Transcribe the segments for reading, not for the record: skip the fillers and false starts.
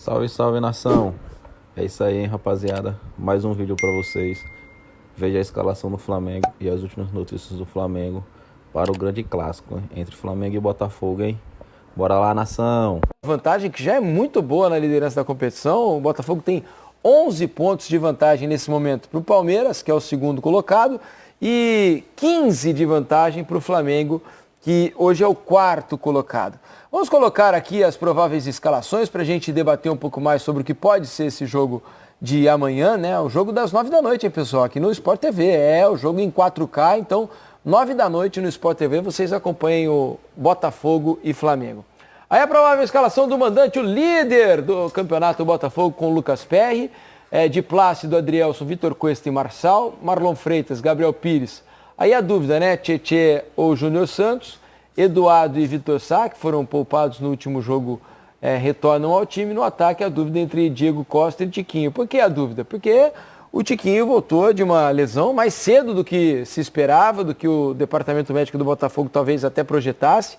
Salve, salve nação! É isso aí, hein, rapaziada. Mais um vídeo pra vocês. Veja a escalação do Flamengo e as últimas notícias do Flamengo para o grande clássico, hein, entre Flamengo e Botafogo, hein? Bora lá, nação! Vantagem que já é muito boa na liderança da competição. O Botafogo tem 11 pontos de vantagem nesse momento para o Palmeiras, que é o segundo colocado, e 15 de vantagem para o Flamengo, que hoje é o quarto colocado. Vamos colocar aqui as prováveis escalações para a gente debater um pouco mais sobre o que pode ser esse jogo de amanhã, né? O jogo das 9 da noite, hein, pessoal? Aqui no Sport TV. É o jogo em 4K, então 9 da noite no Sport TV vocês acompanhem o Botafogo e Flamengo. Aí a provável escalação do mandante, o líder do campeonato Botafogo com o Lucas Perry, de Plácido, Adrielson, Vitor Cuesta e Marçal, Marlon Freitas, Gabriel Pires. Aí a dúvida, né? Tietê ou Júnior Santos, Eduardo e Vitor Sá, que foram poupados no último jogo, retornam ao time. No ataque, a dúvida entre Diego Costa e Tiquinho. Por que a dúvida? Porque o Tiquinho voltou de uma lesão mais cedo do que se esperava, do que o departamento médico do Botafogo talvez até projetasse.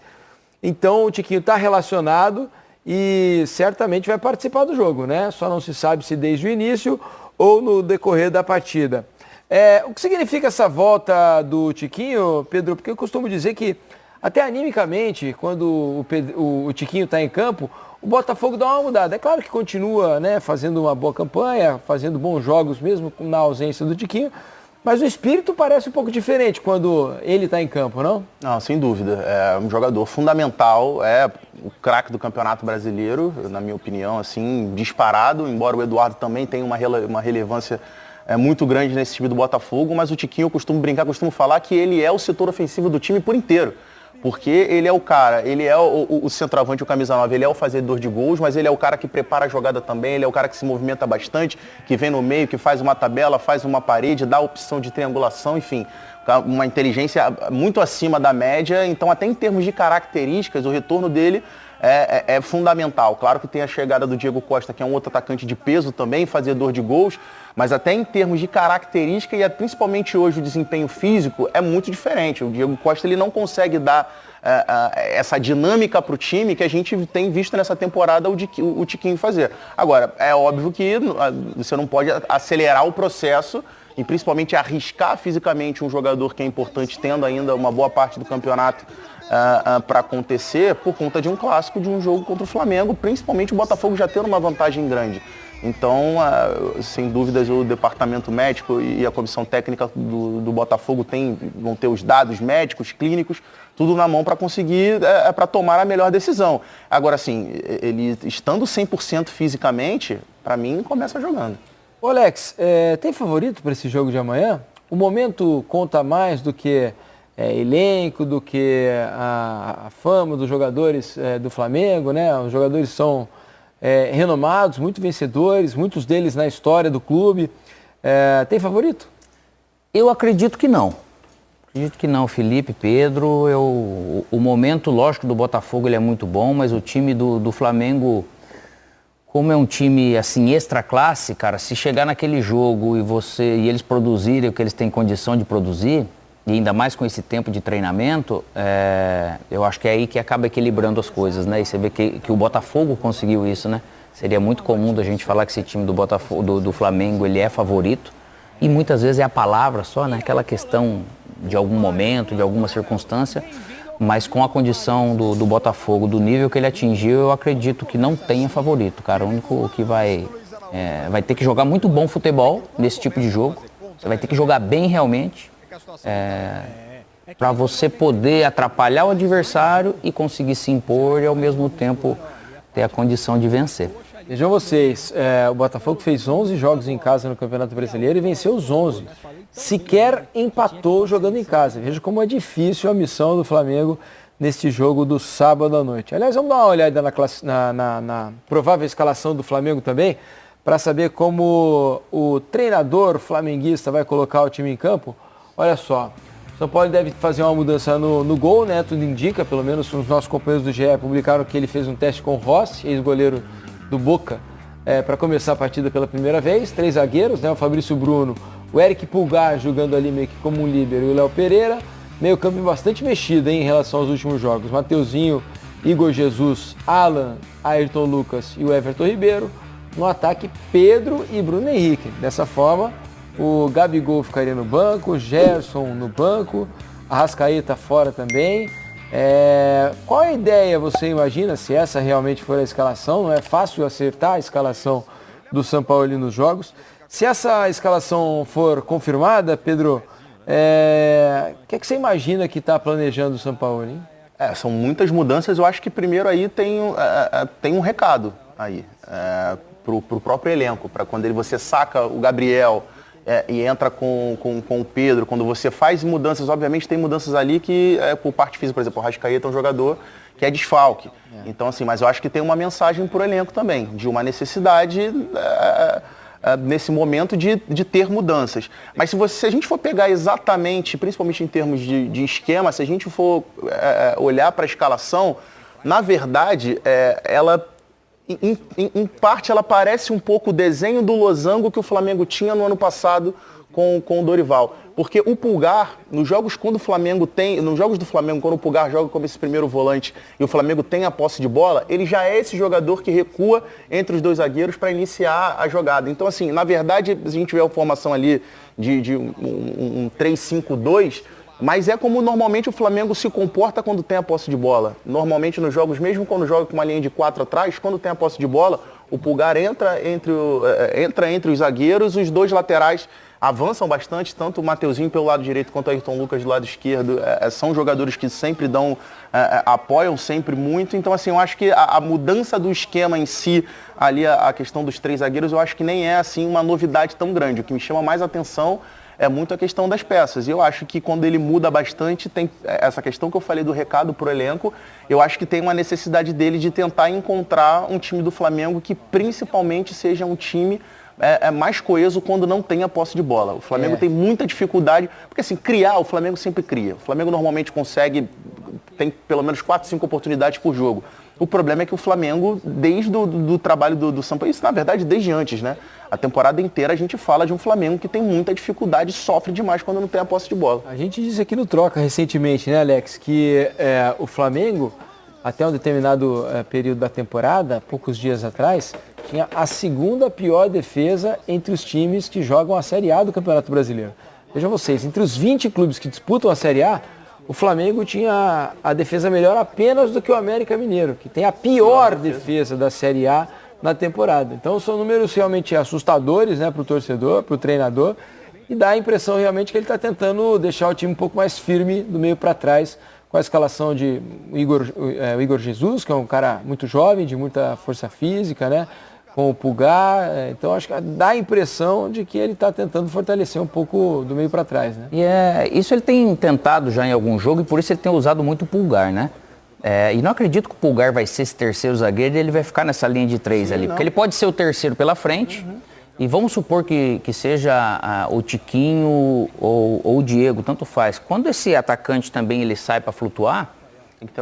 Então o Tiquinho está relacionado e certamente vai participar do jogo, né? Só não se sabe se desde o início ou no decorrer da partida. O que significa essa volta do Tiquinho, Pedro? Porque eu costumo dizer que até animicamente, quando o Tiquinho está em campo, o Botafogo dá uma mudada. É claro que continua, né, fazendo uma boa campanha, fazendo bons jogos mesmo na ausência do Tiquinho, mas o espírito parece um pouco diferente quando ele está em campo, não? Não, sem dúvida. É um jogador fundamental, é o craque do Campeonato Brasileiro, na minha opinião, assim, disparado, embora o Eduardo também tenha uma relevância muito grande nesse time do Botafogo, mas o Tiquinho, eu costumo brincar, costumo falar que ele é o setor ofensivo do time por inteiro. Porque ele é o cara, ele é o centroavante, o camisa 9, ele é o fazedor de gols, mas ele é o cara que prepara a jogada também, ele é o cara que se movimenta bastante, que vem no meio, que faz uma tabela, faz uma parede, dá a opção de triangulação, enfim, uma inteligência muito acima da média. Então, até em termos de características, o retorno dele é fundamental. Claro que tem a chegada do Diego Costa, que é um outro atacante de peso também, fazedor de gols, mas até em termos de característica e principalmente hoje o desempenho físico é muito diferente. O Diego Costa ele não consegue dar essa dinâmica para o time que a gente tem visto nessa temporada o Tiquinho fazer. Agora, é óbvio que você não pode acelerar o processo e principalmente arriscar fisicamente um jogador que é importante, tendo ainda uma boa parte do campeonato para acontecer por conta de um clássico, de um jogo contra o Flamengo, principalmente o Botafogo já tendo uma vantagem grande. Então, sem dúvidas, o departamento médico e a comissão técnica do Botafogo vão ter os dados médicos, clínicos, tudo na mão para conseguir, para tomar a melhor decisão. Agora, assim, ele estando 100% fisicamente, para mim, começa jogando. Ô Alex, tem favorito para esse jogo de amanhã? O momento conta mais do que elenco, do que a fama dos jogadores do Flamengo, né? Os jogadores são renomados, muito vencedores, muitos deles na história do clube. Tem favorito? Eu acredito que não. Acredito que não, Felipe, Pedro. O momento, lógico, do Botafogo ele é muito bom, mas o time do Flamengo, como é um time assim extra classe, cara, se chegar naquele jogo e eles produzirem o que eles têm condição de produzir, e ainda mais com esse tempo de treinamento, eu acho que é aí que acaba equilibrando as coisas, né? E você vê que o Botafogo conseguiu isso, né? Seria muito comum da gente falar que esse time do Botafogo, do Flamengo, ele é favorito. E muitas vezes é a palavra só, né? Aquela questão de algum momento, de alguma circunstância. Mas com a condição do Botafogo, do nível que ele atingiu, eu acredito que não tenha favorito, cara. O único que vai ter que jogar muito bom futebol nesse tipo de jogo. Você vai ter que jogar bem realmente. Para você poder atrapalhar o adversário e conseguir se impor e ao mesmo tempo ter a condição de vencer. Vejam vocês, o Botafogo fez 11 jogos em casa no Campeonato Brasileiro e venceu os 11. Sequer empatou jogando em casa. Veja como é difícil a missão do Flamengo neste jogo do sábado à noite. Aliás, vamos dar uma olhada na provável escalação do Flamengo também, para saber como o treinador flamenguista vai colocar o time em campo. Olha só, o São Paulo deve fazer uma mudança no gol, né? Tudo indica, pelo menos os nossos companheiros do GE publicaram que ele fez um teste com o Rossi, ex-goleiro do Boca, para começar a partida pela primeira vez. 3 zagueiros, né? O Fabrício Bruno, o Eric Pulgar jogando ali meio que como um líbero e o Léo Pereira. Meio campo bastante mexido, hein, em relação aos últimos jogos. Mateuzinho Igor Jesus, Alan, Ayrton Lucas e o Everton Ribeiro. No ataque, Pedro e Bruno Henrique. Dessa forma, o Gabigol ficaria no banco, o Gerson no banco, a Arrascaeta fora também. Qual a ideia, você imagina, se essa realmente for a escalação? Não é fácil acertar a escalação do São Paulo ali nos jogos. Se essa escalação for confirmada, Pedro, o que você imagina que está planejando o São Paulo, hein? São muitas mudanças. Eu acho que primeiro aí tem um recado aí pro próprio elenco, para quando você saca o Gabriel e entra com o Pedro, quando você faz mudanças, obviamente tem mudanças ali que, por parte física, por exemplo, o Arrascaeta é um jogador que é desfalque. Então, assim, mas eu acho que tem uma mensagem pro elenco também, de uma necessidade nesse momento de ter mudanças. Mas se a gente for pegar exatamente, principalmente em termos de esquema, se a gente for olhar para a escalação, na verdade, ela, em parte, ela parece um pouco o desenho do losango que o Flamengo tinha no ano passado com o Dorival. Porque o Pulgar, nos jogos do Flamengo, quando o Pulgar joga como esse primeiro volante e o Flamengo tem a posse de bola, ele já é esse jogador que recua entre os dois zagueiros para iniciar a jogada. Então, assim, na verdade, a gente vê a formação ali de um 3-5-2, mas é como normalmente o Flamengo se comporta quando tem a posse de bola. Normalmente nos jogos, mesmo quando joga com uma linha de 4 atrás, quando tem a posse de bola, o Pulgar entra entre os zagueiros, os dois laterais avançam bastante, tanto o Mateuzinho pelo lado direito quanto o Ayrton Lucas do lado esquerdo. São jogadores que sempre apoiam sempre muito. Então, assim, eu acho que a mudança do esquema em si, ali a questão dos 3 zagueiros, eu acho que nem é assim uma novidade tão grande. O que me chama mais atenção é muito a questão das peças. E eu acho que quando ele muda bastante, tem essa questão que eu falei do recado pro elenco, eu acho que tem uma necessidade dele de tentar encontrar um time do Flamengo que principalmente seja um time mais coeso quando não tem a posse de bola. O Flamengo tem muita dificuldade, porque assim, criar, o Flamengo sempre cria. O Flamengo normalmente tem pelo menos 4, 5 oportunidades por jogo. O problema é que o Flamengo, desde o trabalho do Sampaio, isso na verdade desde antes, né? A temporada inteira a gente fala de um Flamengo que tem muita dificuldade, sofre demais quando não tem a posse de bola. A gente disse aqui no Troca recentemente, né, Alex, que o Flamengo, até um determinado período da temporada, poucos dias atrás, tinha a segunda pior defesa entre os times que jogam a Série A do Campeonato Brasileiro. Vejam vocês, entre os 20 clubes que disputam a Série A, o Flamengo tinha a defesa melhor apenas do que o América Mineiro, que tem a pior defesa da Série A na temporada. Então são números realmente assustadores, né, para o torcedor, para o treinador, e dá a impressão realmente que ele está tentando deixar o time um pouco mais firme do meio para trás, com a escalação de o Igor Jesus, que é um cara muito jovem, de muita força física, né? Com o Pulgar. Então acho que dá a impressão de que ele está tentando fortalecer um pouco do meio para trás, né? E isso ele tem tentado já em algum jogo e por isso ele tem usado muito o Pulgar, né? E não acredito que o Pulgar vai ser esse terceiro zagueiro e ele vai ficar nessa linha de 3 ali. Não. Porque ele pode ser o terceiro pela frente. E vamos supor que seja o Tiquinho ou o Diego, tanto faz. Quando esse atacante também ele sai para flutuar,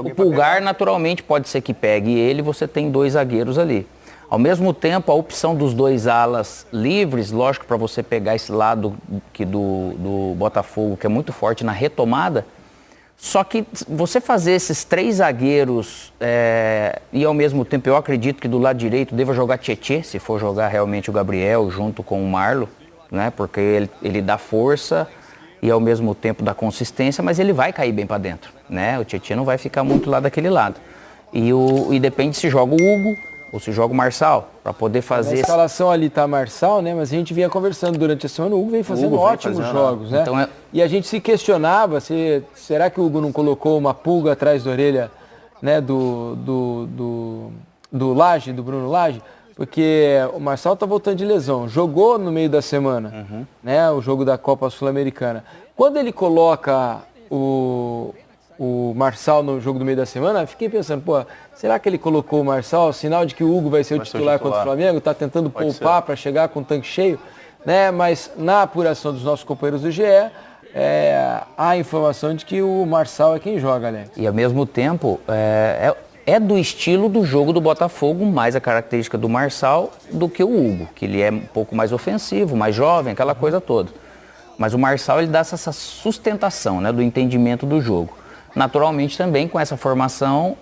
o Pulgar naturalmente pode ser que pegue ele, você tem 2 zagueiros ali. Ao mesmo tempo, a opção dos 2 alas livres, lógico, para você pegar esse lado do Botafogo, que é muito forte na retomada, só que você fazer esses 3 zagueiros e ao mesmo tempo eu acredito que do lado direito deva jogar Tietê, se for jogar realmente o Gabriel junto com o Marlo, né? Porque ele dá força e ao mesmo tempo dá consistência, mas ele vai cair bem para dentro, né? O Tietê não vai ficar muito lá daquele lado. E depende se joga o Hugo ou se joga o Marçal, para poder fazer... A escalação ali tá Marçal, né? Mas a gente vinha conversando durante a semana, o Hugo vem fazendo ótimos jogos, né? Então E a gente se questionava, será que o Hugo não colocou uma pulga atrás da orelha, né, do Lage, do Bruno Lage? Porque o Marçal tá voltando de lesão, jogou no meio da semana, né? O jogo da Copa Sul-Americana. Quando ele coloca o Marçal no jogo do meio da semana, fiquei pensando, será que ele colocou o Marçal, sinal de que o Hugo vai ser o titular contra o Flamengo, está tentando poupar para chegar com o tanque cheio, né? Mas na apuração dos nossos companheiros do GE, há a informação de que o Marçal é quem joga, Alex. E ao mesmo tempo, é do estilo do jogo do Botafogo, mais a característica do Marçal do que o Hugo, que ele é um pouco mais ofensivo, mais jovem, aquela coisa toda. Mas o Marçal, ele dá essa sustentação, né, do entendimento do jogo. Naturalmente também com essa formação,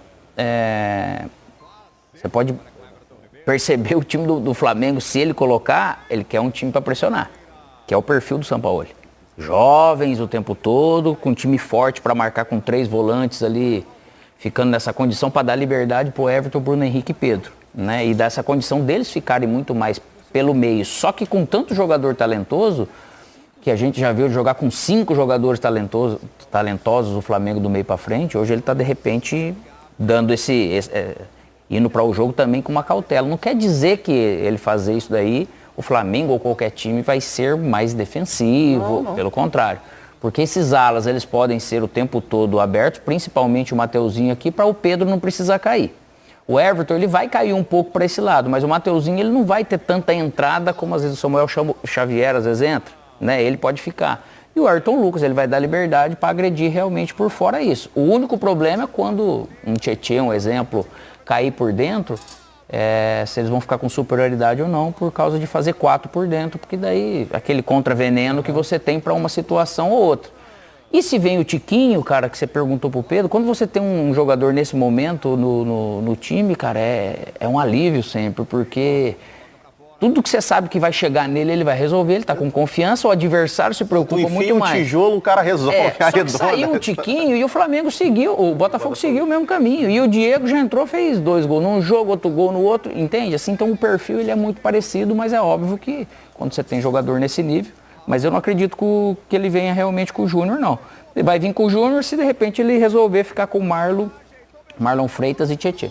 você pode perceber o time do Flamengo, se ele colocar, ele quer um time para pressionar, que é o perfil do Sampaoli. Jovens o tempo todo, com um time forte para marcar com 3 volantes ali, ficando nessa condição para dar liberdade para o Everton, Bruno Henrique e Pedro, né? E dar essa condição deles ficarem muito mais pelo meio. Só que com tanto jogador talentoso, que a gente já viu jogar com 5 jogadores talentosos o Flamengo do meio para frente, hoje ele está de repente dando indo para o jogo também com uma cautela. Não quer dizer que ele fazer isso daí, o Flamengo ou qualquer time vai ser mais defensivo, não. Pelo contrário. Porque esses alas, eles podem ser o tempo todo abertos, principalmente o Mateuzinho aqui, para o Pedro não precisar cair. O Everton, ele vai cair um pouco para esse lado, mas o Mateuzinho, ele não vai ter tanta entrada como às vezes o Samuel Xavier às vezes entra, né? Ele pode ficar. E o Ayrton Lucas, ele vai dar liberdade para agredir realmente por fora isso. O único problema é quando um Tietê, um exemplo, cair por dentro, se eles vão ficar com superioridade ou não, por causa de fazer 4 por dentro, porque daí aquele contraveneno que você tem para uma situação ou outra. E se vem o Tiquinho, cara, que você perguntou pro Pedro, quando você tem um jogador nesse momento no time, cara, é um alívio sempre, porque tudo que você sabe que vai chegar nele, ele vai resolver, ele tá com confiança, o adversário se preocupa muito mais. Um tijolo, o cara resolve. Só que saiu o Tiquinho e o Flamengo seguiu, o Botafogo seguiu o mesmo caminho. E o Diego já entrou, fez 2 gols num jogo, outro gol no outro, entende? Assim, então o perfil ele é muito parecido, mas é óbvio que quando você tem jogador nesse nível, mas eu não acredito que ele venha realmente com o Júnior, não. Ele vai vir com o Júnior se de repente ele resolver ficar com o Marlon Freitas e Tietê.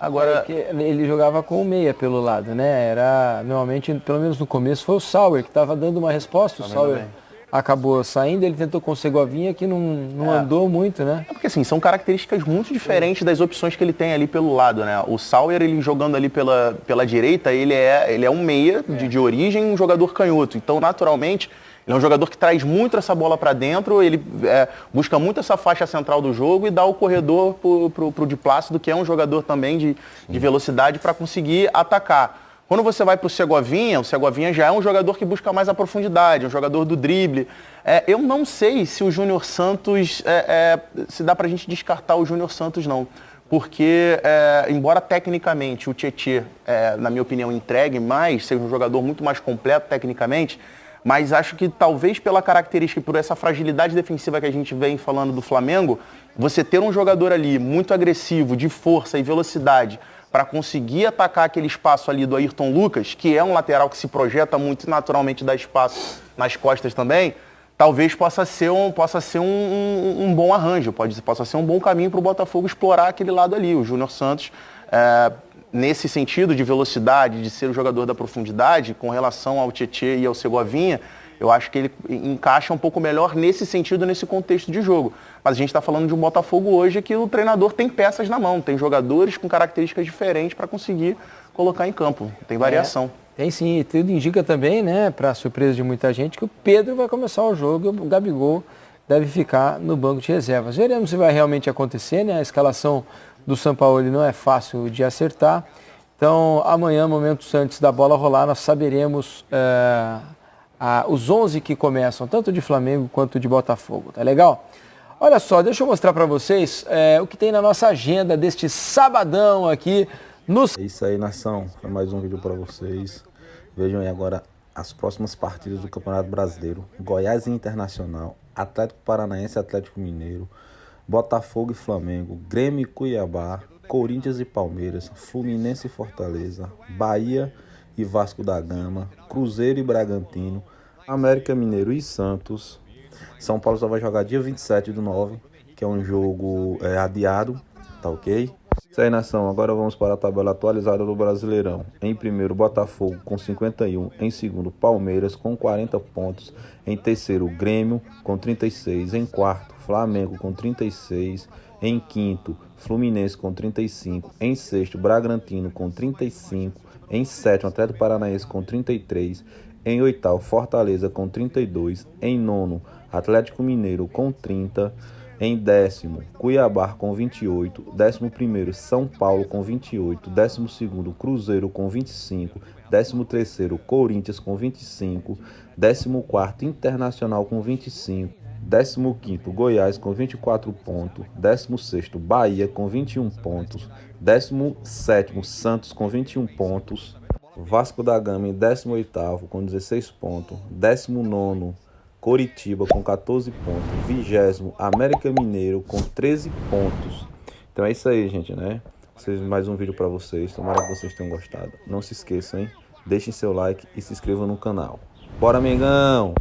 Agora, ele jogava com o meia pelo lado, né? Era, normalmente, pelo menos no começo, foi o Sauer que estava dando uma resposta. O Sauer acabou saindo, ele tentou com o Segovinha, que não andou muito, né? Porque assim, são características muito diferentes das opções que ele tem ali pelo lado, né? O Sauer, ele jogando ali pela direita, ele é um meia de origem, um jogador canhoto. Então, naturalmente, ele é um jogador que traz muito essa bola para dentro, ele busca muito essa faixa central do jogo e dá o corredor pro Di Plácido, que é um jogador também de velocidade para conseguir atacar. Quando você vai para o Segovinha já é um jogador que busca mais a profundidade, um jogador do drible. Eu não sei se o Júnior Santos, se dá para a gente descartar o Júnior Santos, não. Porque, embora tecnicamente o Tietê, na minha opinião, entregue mais, seja um jogador muito mais completo tecnicamente, mas acho que talvez pela característica e por essa fragilidade defensiva que a gente vem falando do Flamengo, você ter um jogador ali muito agressivo, de força e velocidade, para conseguir atacar aquele espaço ali do Ayrton Lucas, que é um lateral que se projeta muito e naturalmente dá espaço nas costas também, talvez possa ser um bom arranjo, possa ser um bom caminho para o Botafogo explorar aquele lado ali. O Júnior Santos, nesse sentido de velocidade, de ser o jogador da profundidade, com relação ao Tietê e ao Segovinha, eu acho que ele encaixa um pouco melhor nesse sentido, nesse contexto de jogo. Mas a gente está falando de um Botafogo hoje que o treinador tem peças na mão, tem jogadores com características diferentes para conseguir colocar em campo. Tem variação. Tem sim, e tudo indica também, né, para surpresa de muita gente, que o Pedro vai começar o jogo e o Gabigol deve ficar no banco de reservas. Veremos se vai realmente acontecer, né? A escalação do Sampaoli não é fácil de acertar. Então, amanhã, momentos antes da bola rolar, nós saberemos os 11 que começam, tanto de Flamengo quanto de Botafogo. Tá legal? Olha só, deixa eu mostrar para vocês o que tem na nossa agenda deste sabadão aqui. É isso aí, nação. Foi mais um vídeo para vocês. Vejam aí agora as próximas partidas do Campeonato Brasileiro. Goiás e Internacional, Atlético Paranaense e Atlético Mineiro, Botafogo e Flamengo, Grêmio e Cuiabá, Corinthians e Palmeiras, Fluminense e Fortaleza, Bahia e Vasco da Gama, Cruzeiro e Bragantino, América Mineiro e Santos. São Paulo só vai jogar dia 27/9, que é um jogo adiado, tá ok? Isso aí, nação. Agora vamos para a tabela atualizada do Brasileirão. Em primeiro, Botafogo com 51. Em segundo, Palmeiras com 40 pontos. Em terceiro, Grêmio com 36. Em quarto, Flamengo com 36. Em quinto, Fluminense com 35. Em sexto, Bragantino com 35. Em sétimo, Atlético Paranaense com 33. Em oitavo, Fortaleza com 32. Em nono, Atlético Mineiro com 30. Em décimo, Cuiabá com 28. 11º, São Paulo com 28. 12º, Cruzeiro com 25. 13º, Corinthians com 25. 14º, Internacional com 25. 15º, Goiás com 24 pontos. 16º, Bahia com 21 pontos. 17º, Santos com 21 pontos. Vasco da Gama em 18º com 16 pontos. 19º, Coritiba com 14 pontos. 20º, América Mineiro com 13 pontos. Então é isso aí, gente, né? Mais um vídeo para vocês. Tomara que vocês tenham gostado. Não se esqueçam, hein? Deixem seu like e se inscrevam no canal. Bora, Mengão!